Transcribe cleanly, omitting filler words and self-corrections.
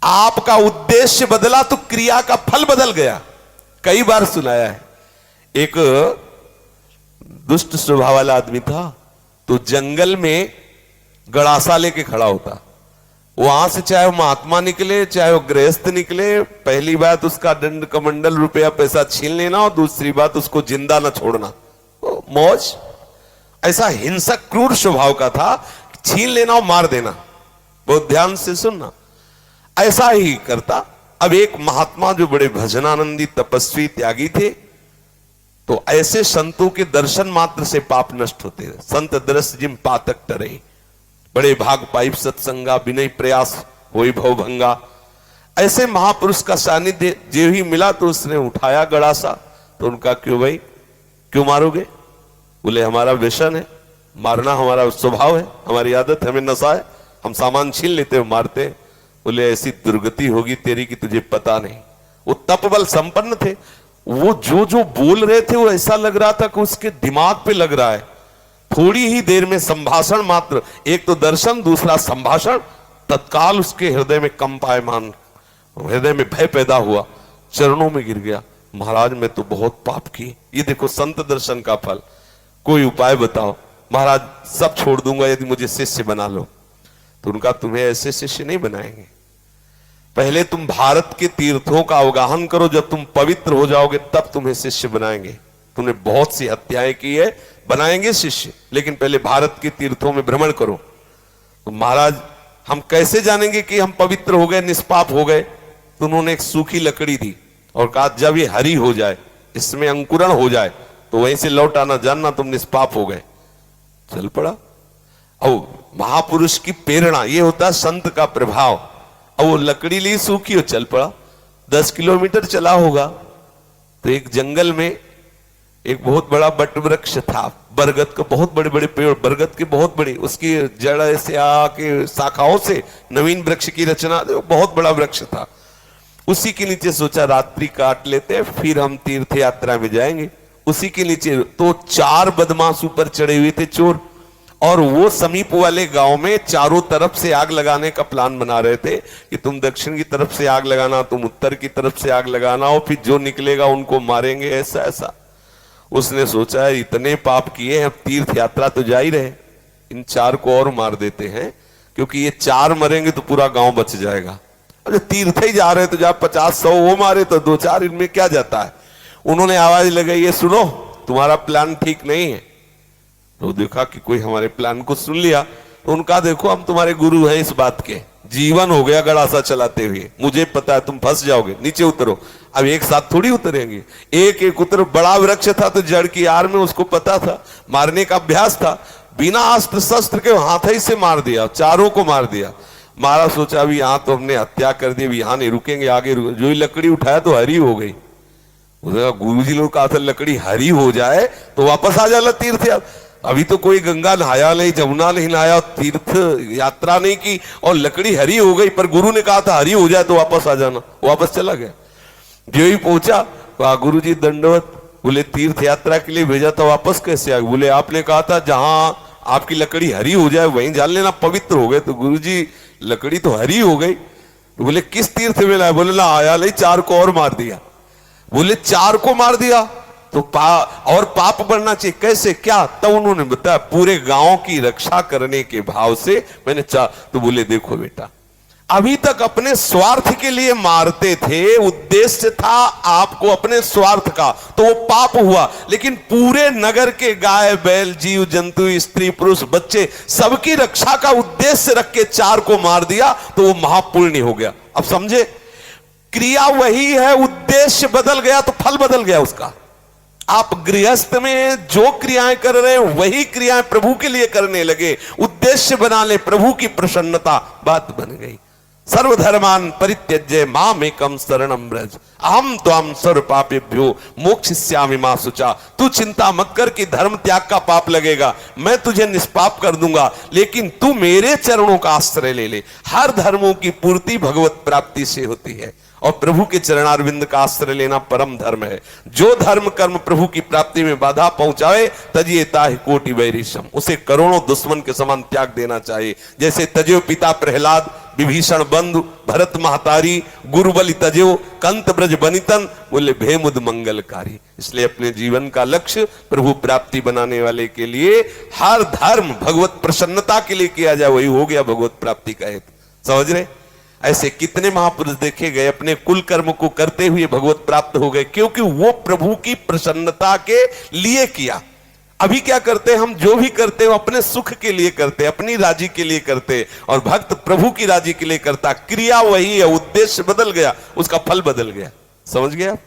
आपका उद्देश्य बदला तो क्रिया का फल बदल गया। कई बार सुनाया है। एक दुष्ट स्वभाव वाला आदमी था, तो जंगल में गड़ासा लेके खड़ा होता। वहां से चाहे वो महात्मा निकले चाहे वो गृहस्थ निकले, पहली बात उसका दंड कमंडल रुपया पैसा छीन लेना, और दूसरी बात उसको जिंदा न छोड़ना। मौज। ऐसा हिंसक क्रूर स्वभाव का था, छीन लेना और मार देना। बहुत ध्यान से सुनना, ऐसा ही करता। अब एक महात्मा जो बड़े भजनानंदी तपस्वी त्यागी थे, तो ऐसे संतों के दर्शन मात्र से पाप नष्ट होते हैं। संत दरस जिम पातक टरे, बड़े भाग पाइप सत्संगा, विनय प्रयास होई भव भंगा। ऐसे महापुरुष का सानिध्य जो ही मिला तो उसने उठाया गड़ासा। तो उनका क्यों भाई, क्यों मारोगे? बोले हमारा व्यसन है, मारना हमारा स्वभाव है, हमारी आदत है, हमें नशा है, हम सामान छीन लेते हो मारते हैं। बोले ऐसी दुर्गति होगी तेरी कि तुझे पता नहीं। वो तपबल संपन्न थे, वो जो जो बोल रहे थे वो ऐसा लग रहा था कि उसके दिमाग पे लग रहा है। थोड़ी ही देर में संभाषण मात्र, एक तो दर्शन दूसरा संभाषण, तत्काल उसके हृदय में कंपायमान, हृदय में भय पैदा हुआ, चरणों में गिर गया। महाराज मैं तो बहुत पाप की, ये देखो संत दर्शन का फल, कोई उपाय बताओ। महाराज सब छोड़ दूंगा यदि मुझे शिष्य बना लो। तो उनका तुम्हें ऐसे शिष्य नहीं बनाएंगे, पहले तुम भारत के तीर्थों का अवगाहन करो, जब तुम पवित्र हो जाओगे तब तुम्हें शिष्य बनाएंगे। तुमने बहुत सी हत्याएं की है, बनाएंगे शिष्य, लेकिन पहले भारत के तीर्थों में भ्रमण करो। तो महाराज हम कैसे जानेंगे कि हम पवित्र हो गए, निष्पाप हो गए? तो उन्होंने एक सूखी लकड़ी दी और कहा जब ये हरी हो जाए, इसमें अंकुरण हो जाए, तो वहीं से लौट आना, जानना तुम निष्पाप हो गए। चल पड़ा। और महापुरुष की प्रेरणा, ये होता है संत का प्रभाव। और वो लकड़ी ली सूखी और चल पड़ा। 10 किलोमीटर चला होगा तो एक जंगल में एक बहुत बड़ा बट वृक्ष था, बरगद का, बहुत बड़े बड़े पेड़, बरगद के बहुत बड़े, उसकी जड़ से आके शाखाओं से नवीन वृक्ष की रचना, बहुत बड़ा वृक्ष था। उसी के नीचे सोचा रात्रि काट लेते, फिर हम तीर्थ यात्रा में जाएंगे। उसी के नीचे तो 4 बदमाश ऊपर चढ़े हुए थे, चोर, और वो समीप वाले गांव में चारों तरफ से आग लगाने का प्लान बना रहे थे कि तुम दक्षिण की तरफ से आग लगाना, तुम उत्तर की तरफ से आग लगाना, और फिर जो निकलेगा उनको मारेंगे, ऐसा ऐसा। उसने सोचा इतने पाप किए हैं, तीर्थ यात्रा तो जा ही रहे, इन 4 को और मार देते हैं, क्योंकि ये 4 मरेंगे तो पूरा गांव बच जाएगा। और जो तीर्थ ही जा रहे हैं तो जब 50-100 वो मारे तो 2-4 इनमें क्या जाता है। उन्होंने आवाज लगाई, ये सुनो तुम्हारा प्लान ठीक नहीं है। तो देखा कि कोई हमारे प्लान को सुन लिया, तो उनका देखो हम तुम्हारे गुरु हैं इस बात के, जीवन हो गया गड़ासा चलाते हुए, मुझे पता है तुम फंस जाओगे, नीचे उतरो। अब एक साथ थोड़ी उतरेंगे, एक एक उतर। बड़ा वृक्ष था तो जड़ की आड़ में उसको पता था, मारने का अभ्यास था, बिना अस्त्र शस्त्र के हाथ ही से मार दिया, 4 को मार दिया। मारा, सोचा अभी यहां तो हमने हत्या कर दी, अभी यहां नहीं रुकेंगे, आगे जो ही लकड़ी उठाया तो हरी हो गई। गुरु जी लोग कहा था लकड़ी हरी हो जाए तो वापस आ जाना तीर्थ। अभी तो कोई गंगा नहाया नहीं, जमुना नहीं नहाया, तीर्थ यात्रा नहीं की और लकड़ी हरी हो गई, पर गुरु ने कहा था हरी हो जाए तो वापस आ जाना। वापस चला गया। जो ही पहुंचा, गुरु जी दंडवत। बोले तीर्थ यात्रा के लिए भेजा था, वापस कैसे आ गए? बोले आपने कहा था जहां आपकी लकड़ी हरी हो जाए वहीं जान लेना पवित्र हो गए। तो गुरु जी लकड़ी तो हरी हो गई। तो बोले किस तीर्थ में लाए? बोले ना आया नहीं, 4 को और मार दिया। बोले 4 को मार दिया तो और पाप बढ़ना चाहिए, कैसे क्या? तब उन्होंने बताया पूरे गांव की रक्षा करने के भाव से मैंने तो बोले देखो बेटा, अभी तक अपने स्वार्थ के लिए मारते थे, उद्देश्य था आपको अपने स्वार्थ का, तो वो पाप हुआ। लेकिन पूरे नगर के गाय बैल जीव जंतु स्त्री पुरुष बच्चे सबकी रक्षा का उद्देश्य रख के 4 को मार दिया, तो वो महापुण्य हो गया। अब समझे, क्रिया वही है, उद्देश्य बदल गया तो फल बदल गया उसका। आप गृहस्थ में जो क्रियाएं कर रहे हैं वही क्रियाएं प्रभु के लिए करने लगे, उद्देश्य बना ले प्रभु की प्रसन्नता, बात बन गई। सर्वधर्मान परित्यज्य मामेकं शरणं व्रज अहम त्वां सर्व पापेभ्यो मोक्षयिष्यामि मा शुचा। तू चिंता मत कर कि धर्म त्याग का पाप लगेगा, मैं तुझे निष्पाप कर दूंगा, लेकिन तू मेरे चरणों का आश्रय ले ले। हर धर्मों की पूर्ति भगवत प्राप्ति से होती है और प्रभु के चरणारविंद का आश्रय लेना परम धर्म है। जो धर्म कर्म प्रभु की प्राप्ति में बाधा पहुंचावे तजिए ताहि कोटि वैरिशम, उसे करोड़ों दुश्मन के समान त्याग देना चाहिए। जैसे तजियो पिता प्रहलाद विभीषण बंधु भरत महतारी गुरु बलि तजो कंत ब्रज बनितन, बोले भेमुद मंगलकारी। इसलिए अपने जीवन का लक्ष्य प्रभु प्राप्ति बनाने वाले के लिए हर धर्म भगवत प्रसन्नता के लिए किया जाए, वही हो गया भगवत प्राप्ति का हेतु। समझ रहे? ऐसे कितने महापुरुष देखे गए अपने कुल कर्म को करते हुए भगवत प्राप्त हो गए, क्योंकि वो प्रभु की प्रसन्नता के लिए किया। अभी क्या करते हैं हम, जो भी करते हैं अपने सुख के लिए करते हैं, अपनी राजी के लिए करते हैं, और भक्त प्रभु की राजी के लिए करता। क्रिया वही है, उद्देश्य बदल गया, उसका फल बदल गया। समझ गए आप?